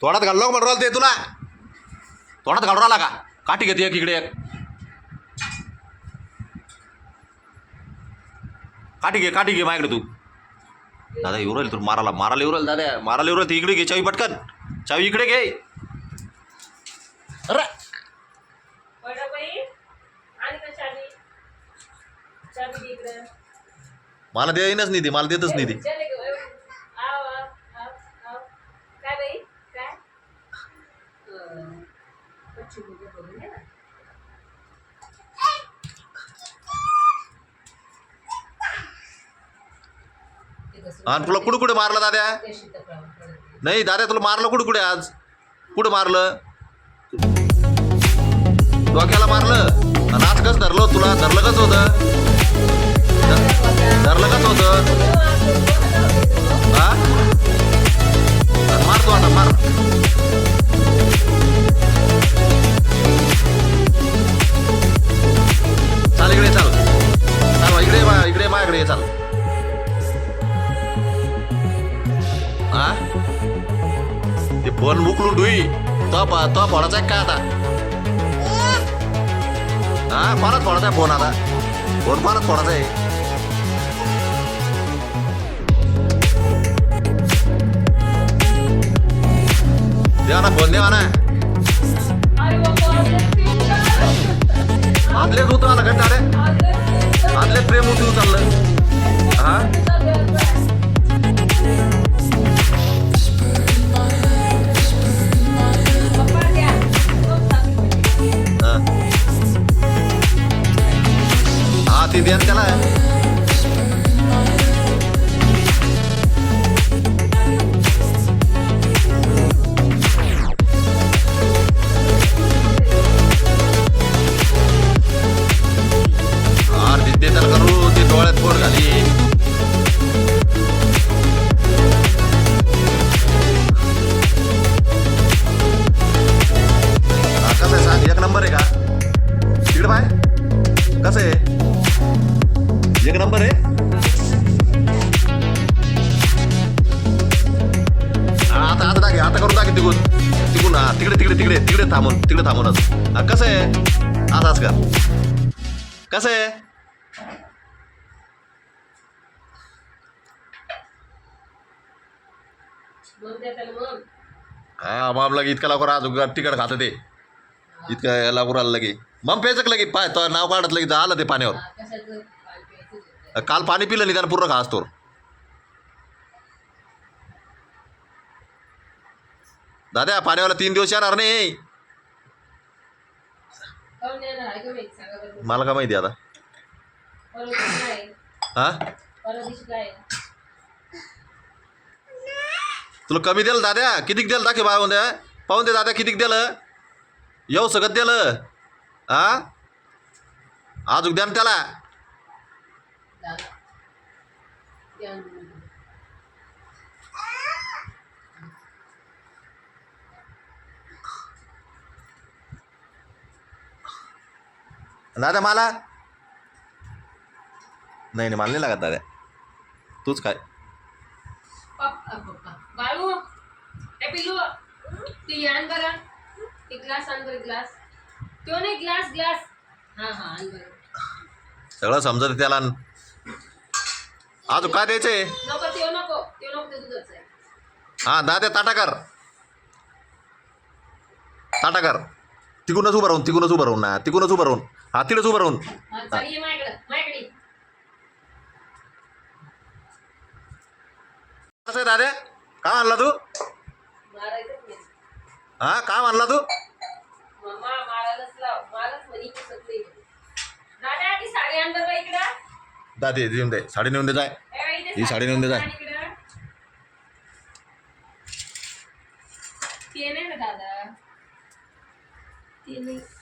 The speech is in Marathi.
तोंडात घाललो म्हणून राहिलं ते तुला तोंडात घालून राहिला का काठी घेते एक इकडे एक काठी घे माझ्याकडे तू दादा येऊ राहील तू मारायला येऊ राहील दादा मारायला येऊ राहील इकडे घे चावी पटकन चावी इकडे घे अरे मला देईनच नाही ती मला देतच नाही ती आणि तुला कुठे मारलं दाद्या नाही दाद्या तुला मारलं कुठे आज कुठे मारलं डोक्याला मारलं आणि आज कसं धरलं तुला धरलं कसं होतं हा मारतो आता मार चाल इकडे चाल इकडे माझ्याकडे चाल हा ते फोन उकलून ठुई तो फोडाचा आहे काय आता हा परत फोडाचा आहे फोन आता फोन परत फोडाचा आहे देवा ना फोन देवा ना आदले तू आला घंटा रे आदले प्रेम होती चाललं हा ती द्या त्याला दे त्याला करू ते डोळ्यात पोट घाली कसं आहे सांग एक नंबर आहे का तिकडे बाय कसं आहे एक नंबर आहे आता टाके आता करून टाके तिकडून हा तिकडे थांबूनच कसं आहे आताच का कसं आहे हा मग लगे इतका लवकर आज तिकड खातं ते इतकं लवकर आलं लगे मग पेचक लगे पाय तो नाव काढत लगे आलं ते पाण्यावर काल पाणी पिलं नाही त्यानं पूर्ण घास तो दादा पाण्यावाला 3 दिवस येणार नाही मला का माहिती आता हा तुला कमी द्याल दाद्या कितीक द्याल दाखव पाहून दे दादा कितीक दिलं येऊ सगळं दिलं हा अजून द्या ना त्याला दादा मला नाही मला नाही लागत दादा तूच काय बाळू ए पिल्लू ती आण बरं एक ग्लास आण बरं ग्लास तो नाही ग्लास हा आण बरं सगळं समजत त्याला अजून काय द्यायचंय नको ते दूधच आहे हा दादा ताटा कर तिकडूनच उभं राहून ना तिकडूनच उभं राहून हा तिकडेच उभं राहून कसं आहे दादा काय म्हणला तू हा काय म्हणला तू दादे देऊन दे साडी नेऊन दे जाय ही साडी नेऊन दे जाय ते नाही ना दादा ते नाही